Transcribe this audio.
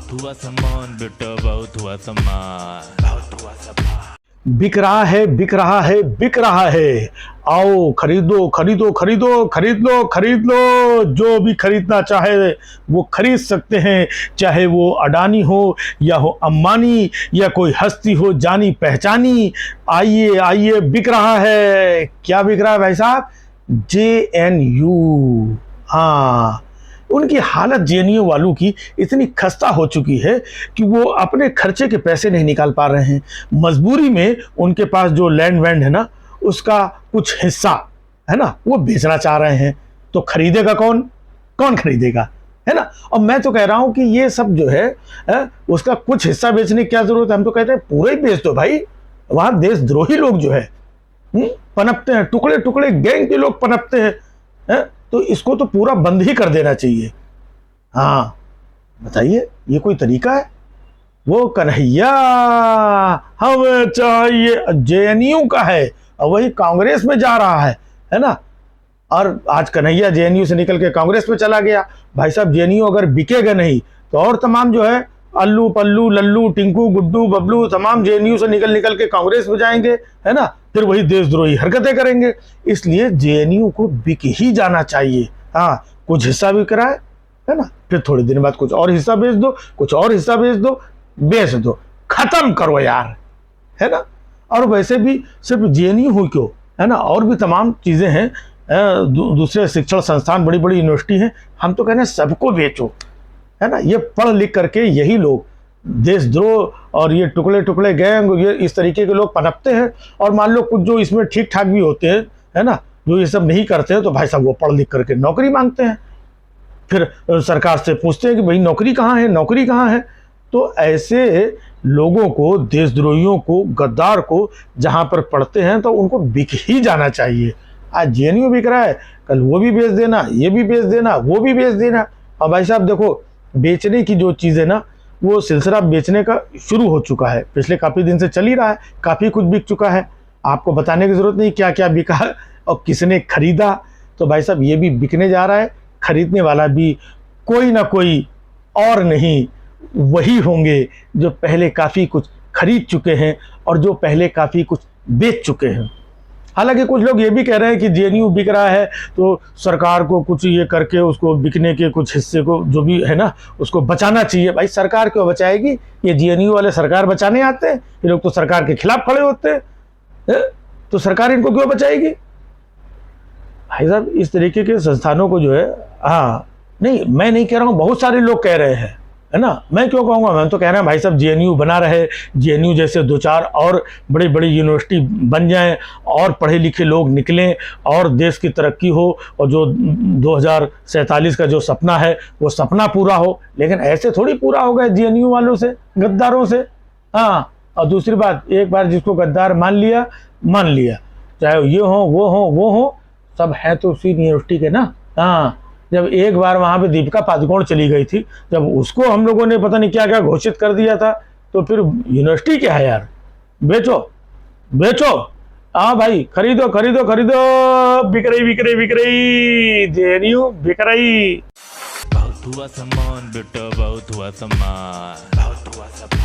बहुत हुआ सम्मान बेटा, बहुत हुआ सम्मान, बहुत हुआ सम्मान। बिक रहा है, बिक रहा है, बिक रहा है। आओ खरीदो खरीदो खरीदो, खरीद लो खरीद लो। जो भी खरीदना चाहे वो खरीद सकते हैं, चाहे वो अडानी हो या हो अंबानी या कोई हस्ती हो जानी पहचानी। आइए आइए, बिक रहा है। क्या बिक रहा है भाई साहब? JNU। हाँ, उनकी हालत JNU वालों की इतनी खस्ता हो चुकी है कि वो अपने खर्चे के पैसे नहीं निकाल पा रहे हैं। मजबूरी में उनके पास जो लैंड वैंड है ना, उसका कुछ हिस्सा है ना, वो बेचना चाह रहे हैं। तो खरीदेगा कौन? कौन खरीदेगा, है ना? और मैं तो कह रहा हूं कि ये सब जो है, उसका कुछ हिस्सा बेचने की क्या जरूरत है? हम तो कहते हैं पूरा ही बेच दो भाई। वहां देशद्रोही लोग जो है पनपते हैं, टुकड़े टुकड़े गैंग के लोग पनपते हैं। तो इसको तो पूरा बंद ही कर देना चाहिए। हाँ बताइए, ये कोई तरीका है? वो कन्हैया हमें चाहिए JNU का है और वही कांग्रेस में जा रहा है ना? और आज कन्हैया JNU से निकल के कांग्रेस में चला गया। भाई साहब, JNU अगर बिकेगा नहीं तो और तमाम जो है अल्लू पल्लू लल्लू टिंकू गुड्डू बबलू तमाम JNU से निकल निकल के कांग्रेस में जाएंगे, है ना? फिर वही देशद्रोही हरकतें करेंगे। इसलिए JNU को बिक ही जाना चाहिए। हाँ, कुछ हिस्सा बिक रहा है ना? फिर थोड़े दिन बाद कुछ और हिस्सा बेच दो, कुछ और हिस्सा बेच दो, खत्म करो यार, है ना? और वैसे भी सिर्फ JNU हो क्यों, है ना, और भी तमाम चीज़ें हैं। दूसरे शिक्षण संस्थान, बड़ी बड़ी यूनिवर्सिटी हैं। हम तो कह रहे हैं सबको बेचो, है ना? ये पढ़ लिख करके यही लोग देशद्रोह और ये टुकड़े टुकड़े गैंग, ये इस तरीके के लोग पनपते हैं। और मान लो कुछ जो इसमें ठीक ठाक भी होते हैं, है ना, जो ये सब नहीं करते हैं, तो भाई साहब वो पढ़ लिख करके नौकरी मांगते हैं। फिर सरकार से पूछते हैं कि भाई नौकरी कहाँ है, नौकरी कहाँ है? तो ऐसे लोगों को, देशद्रोहियों को, गद्दार को जहाँ पर पढ़ते हैं तो उनको बिक ही जाना चाहिए। आज JNU बिक रहा है, कल वो भी बेच देना, ये भी बेच देना, वो भी बेच देना। और भाई साहब देखो, बेचने की जो चीज़ है ना, वो सिलसिला बेचने का शुरू हो चुका है, पिछले काफ़ी दिन से चल ही रहा है। काफ़ी कुछ बिक चुका है, आपको बताने की ज़रूरत नहीं क्या क्या बिका है और किसने खरीदा। तो भाई साहब ये भी बिकने जा रहा है। खरीदने वाला भी कोई ना कोई और नहीं, वही होंगे जो पहले काफ़ी कुछ खरीद चुके हैं और जो पहले काफ़ी कुछ बेच चुके हैं। हालांकि कुछ लोग ये भी कह रहे हैं कि JNU बिक रहा है तो सरकार को कुछ ये करके उसको बिकने के कुछ हिस्से को जो भी है ना, उसको बचाना चाहिए। भाई सरकार क्यों बचाएगी? ये JNU वाले सरकार बचाने आते हैं? ये लोग तो सरकार के खिलाफ खड़े होते हैं, तो सरकार इनको क्यों बचाएगी? भाई साहब इस तरीके के संस्थानों को जो है, हाँ नहीं, मैं नहीं कह रहा हूँ, बहुत सारे लोग कह रहे हैं, है ना? मैं क्यों कहूँगा? मैं तो कह रहा हूँ भाई साहब JNU बना रहे, JNU जैसे दो चार और बड़ी बड़ी यूनिवर्सिटी बन जाएं और पढ़े लिखे लोग निकलें और देश की तरक्की हो और जो 2047 का जो सपना है वो सपना पूरा हो। लेकिन ऐसे थोड़ी पूरा होगा JNU वालों से, गद्दारों से। हाँ, और दूसरी बात, एक बार जिसको गद्दार मान लिया, चाहे ये हो वो हो, सब है तो उसी यूनिवर्सिटी के ना। हाँ, जब एक बार वहाँ पे दीपिका पादुकोण चली गई थी, जब उसको हम लोगों ने पता नहीं क्या क्या घोषित कर दिया था, तो फिर यूनिवर्सिटी क्या है यार? बेचो। हाँ भाई, खरीदो खरीदो खरीदो, बिक रही JNU बिक रही। बहुत हुआ सम्मान बेटा, बहुत हुआ सम्मान, बहुत हुआ सम्मान।